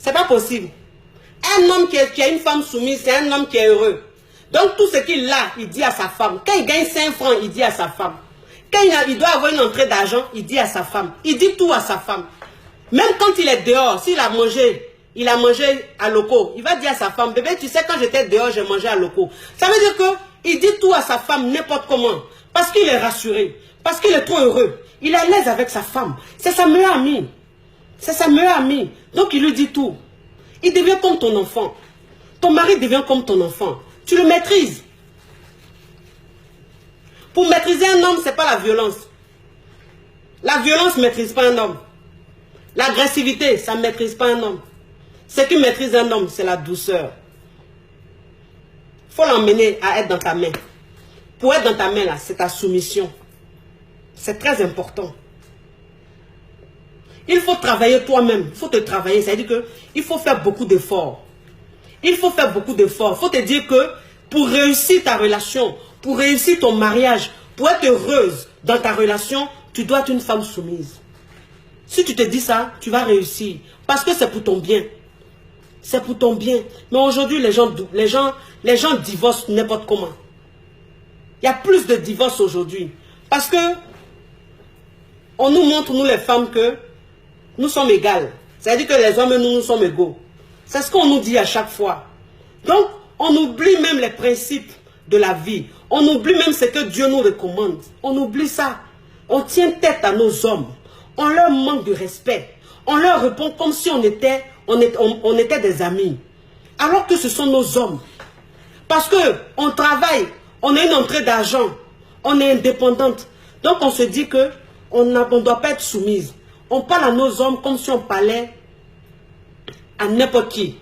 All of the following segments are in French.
C'est pas possible. Un homme qui a une femme soumise, c'est un homme qui est heureux. Donc tout ce qu'il a, il dit à sa femme. Quand il gagne 5 francs, il dit à sa femme. Quand il doit avoir une entrée d'argent, il dit à sa femme. Il dit tout à sa femme. Même quand il est dehors, s'il a mangé, il a mangé à loco, il va dire à sa femme, bébé, tu sais, quand j'étais dehors, j'ai mangé à loco. Ça veut dire qu'il dit tout à sa femme n'importe comment. Parce qu'il est rassuré. Parce qu'il est trop heureux. Il est à l'aise avec sa femme. C'est sa meilleure amie. C'est sa meilleure amie. Donc il lui dit tout. Il devient comme ton enfant. Ton mari devient comme ton enfant. Tu le maîtrises. Pour maîtriser un homme, ce n'est pas la violence. La violence ne maîtrise pas un homme. L'agressivité, ça ne maîtrise pas un homme. Ce qui maîtrise un homme, c'est la douceur. Il faut l'emmener à être dans ta main. Pour être dans ta main, là, c'est ta soumission. C'est très important. Il faut travailler toi-même. Il faut te travailler. C'est-à-dire qu'il faut faire beaucoup d'efforts. Il faut faire beaucoup d'efforts. Il faut te dire que pour réussir ta relation, pour réussir ton mariage, pour être heureuse dans ta relation, tu dois être une femme soumise. Si tu te dis ça, tu vas réussir. Parce que c'est pour ton bien. C'est pour ton bien. Mais aujourd'hui, les gens divorcent n'importe comment. Il y a plus de divorces aujourd'hui. Parce que on nous montre, nous les femmes, que nous sommes égales. C'est-à-dire que les hommes et nous sommes égaux. C'est ce qu'on nous dit à chaque fois. Donc, on oublie même les principes de la vie. On oublie même ce que Dieu nous recommande. On oublie ça. On tient tête à nos hommes. On leur manque de respect. On leur répond comme si on était des amis. Alors que ce sont nos hommes. Parce qu'on travaille, on a une entrée d'argent, on est indépendante. Donc on se dit qu'on ne doit pas être soumise. On parle à nos hommes comme si on parlait à n'importe qui.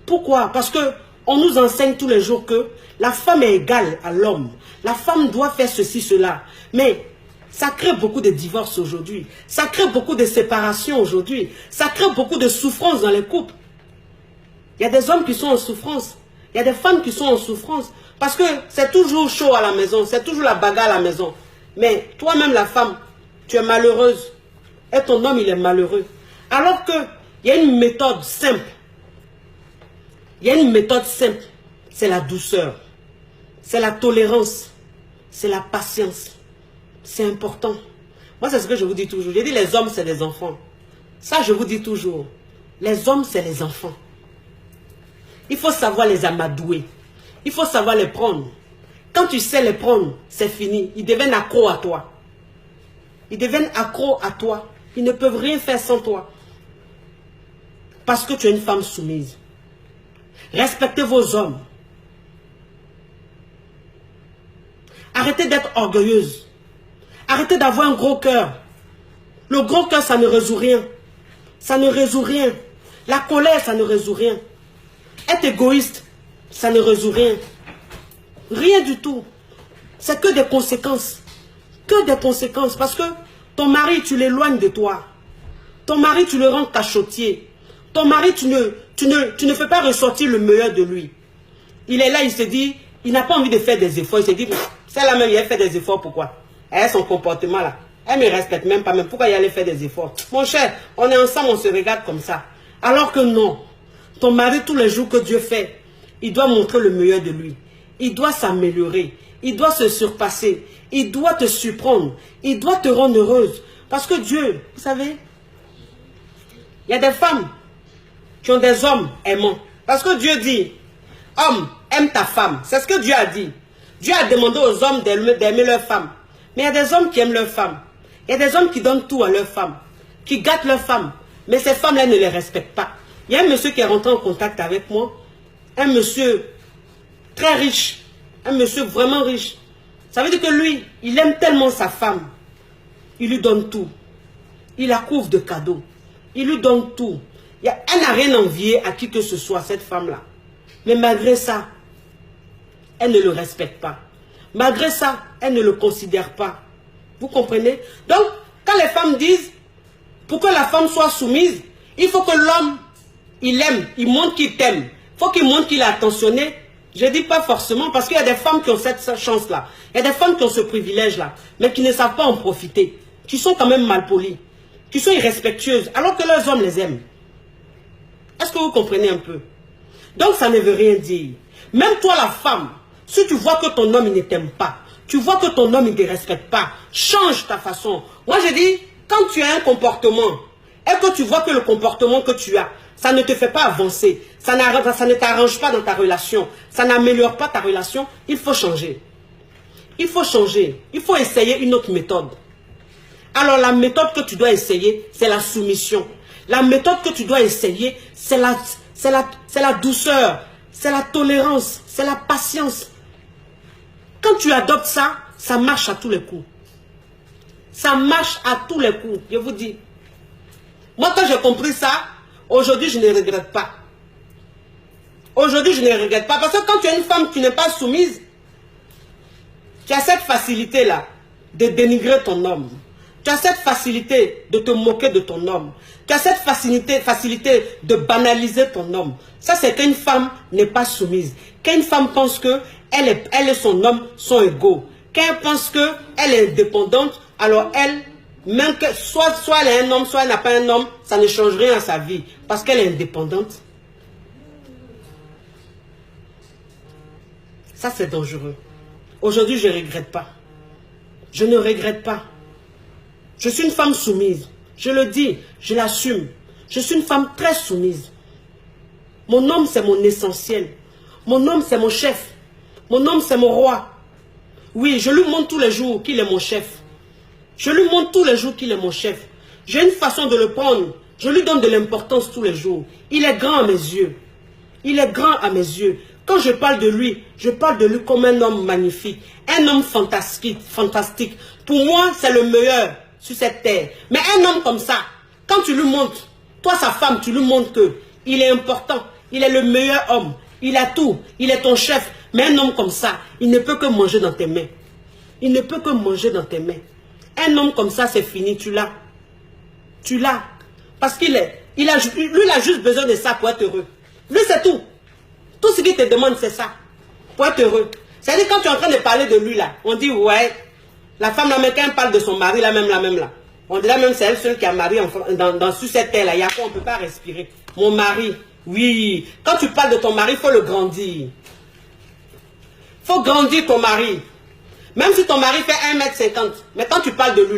Pourquoi? Parce qu'on nous enseigne tous les jours que la femme est égale à l'homme. La femme doit faire ceci, cela. Mais ça crée beaucoup de divorces aujourd'hui. Ça crée beaucoup de séparations aujourd'hui. Ça crée beaucoup de souffrances dans les couples. Il y a des hommes qui sont en souffrance. Il y a des femmes qui sont en souffrance. Parce que c'est toujours chaud à la maison. C'est toujours la bagarre à la maison. Mais toi-même, la femme, tu es malheureuse. Et ton homme, il est malheureux. Alors qu'il y a une méthode simple. Il y a une méthode simple. C'est la douceur. C'est la tolérance. C'est la patience. C'est important. Moi, c'est ce que je vous dis toujours. J'ai dit les hommes, c'est des enfants. Ça, je vous dis toujours. Les hommes, c'est les enfants. Il faut savoir les amadouer. Il faut savoir les prendre. Quand tu sais les prendre, c'est fini. Ils deviennent accros à toi. Ils deviennent accros à toi. Ils ne peuvent rien faire sans toi. Parce que tu es une femme soumise. Respectez vos hommes. Arrêtez d'être orgueilleuse. Arrêtez d'avoir un gros cœur. Le gros cœur, ça ne résout rien. Ça ne résout rien. La colère, ça ne résout rien. Être égoïste, ça ne résout rien. Rien du tout. C'est que des conséquences. Que des conséquences. Parce que ton mari, tu l'éloignes de toi. Ton mari, tu le rends cachotier. Ton mari, tu ne fais pas ressortir le meilleur de lui. Il est là, il se dit, il n'a pas envie de faire des efforts. Il se dit, celle-là même, elle fait des efforts, pourquoi? Elle a son comportement là. Elle ne me respecte même pas, même. Pourquoi il allait faire des efforts? Mon cher, on est ensemble, on se regarde comme ça. Alors que non. Ton mari, tous les jours que Dieu fait, il doit montrer le meilleur de lui. Il doit s'améliorer. Il doit se surpasser. Il doit te surprendre. Il doit te rendre heureuse. Parce que Dieu, vous savez, il y a des femmes qui ont des hommes aimants. Parce que Dieu dit, homme, aime ta femme. C'est ce que Dieu a dit. Dieu a demandé aux hommes d'aimer leurs femmes. Mais il y a des hommes qui aiment leurs femmes. Il y a des hommes qui donnent tout à leurs femmes. Qui gâtent leurs femmes. Mais ces femmes-là ne les respectent pas. Il y a un monsieur qui est rentré en contact avec moi. Un monsieur très riche. Un monsieur vraiment riche. Ça veut dire que lui, il aime tellement sa femme. Il lui donne tout. Il la couvre de cadeaux. Il lui donne tout. Elle n'a rien envié à qui que ce soit, cette femme-là. Mais malgré ça, elle ne le respecte pas. Malgré ça, elle ne le considère pas. Vous comprenez? Donc, quand les femmes disent, pour que la femme soit soumise, il faut que l'homme, il aime, il montre qu'il t'aime. Il faut qu'il montre qu'il est attentionné. Je ne dis pas forcément, parce qu'il y a des femmes qui ont cette chance-là. Il y a des femmes qui ont ce privilège-là, mais qui ne savent pas en profiter. Qui sont quand même malpolies. Qui sont irrespectueuses, alors que leurs hommes les aiment. Est-ce que que vous compreniez un peu. Donc, ça ne veut rien dire. Même toi, la femme, si tu vois que ton homme ne t'aime pas, tu vois que ton homme ne te respecte pas, change ta façon. Moi, je dis, quand tu as un comportement et que tu vois que le comportement que tu as, ça ne te fait pas avancer, ça ne t'arrange pas dans ta relation, ça n'améliore pas ta relation, il faut changer. Il faut changer. Il faut essayer une autre méthode. Alors, la méthode que tu dois essayer, c'est la soumission. La méthode que tu dois essayer, c'est la douceur, c'est la tolérance, c'est la patience. Quand tu adoptes ça, ça marche à tous les coups. Ça marche à tous les coups, je vous dis. Moi, quand j'ai compris ça, aujourd'hui, je ne regrette pas. Aujourd'hui, je ne regrette pas. Parce que quand tu es une femme qui n'est pas soumise, tu as cette facilité-là de dénigrer ton homme. Tu as cette facilité de te moquer de ton homme. Tu as cette facilité de banaliser ton homme. Ça, c'est qu'une femme n'est pas soumise. Qu'une femme pense que elle et son homme sont égaux. Qu'elle pense qu'elle est indépendante, alors elle, même que soit elle a un homme, soit elle n'a pas un homme, ça ne change rien à sa vie. Parce qu'elle est indépendante. Ça, c'est dangereux. Aujourd'hui, je ne regrette pas. Je ne regrette pas. Je suis une femme soumise. Je le dis, je l'assume. Je suis une femme très soumise. Mon homme, c'est mon essentiel. Mon homme, c'est mon chef. Mon homme, c'est mon roi. Oui, je lui montre tous les jours qu'il est mon chef. Je lui montre tous les jours qu'il est mon chef. J'ai une façon de le prendre. Je lui donne de l'importance tous les jours. Il est grand à mes yeux. Il est grand à mes yeux. Quand je parle de lui, je parle de lui comme un homme magnifique. Un homme fantastique. Pour moi, c'est le meilleur sur cette terre. Mais un homme comme ça, quand tu lui montres, toi sa femme, tu lui montres qu'il est important. Il est le meilleur homme. Il a tout. Il est ton chef. Mais un homme comme ça, il ne peut que manger dans tes mains. Il ne peut que manger dans tes mains. Un homme comme ça, c'est fini. Tu l'as. Tu l'as. Parce lui, il a juste besoin de ça pour être heureux. Lui, c'est tout. Tout ce qu'il te demande, c'est ça. Pour être heureux. C'est-à-dire, quand tu es en train de parler de lui, là, on dit, ouais, la femme, là, mais quand elle parle de son mari, la même, là. On dit là même, c'est elle seule qui a marié sur cette terre, là. Il y a quoi, on ne peut pas respirer. Mon mari, oui. Quand tu parles de ton mari, il faut le grandir. Il faut grandir ton mari. Même si ton mari fait 1,50 m, mais quand tu parles de lui, là,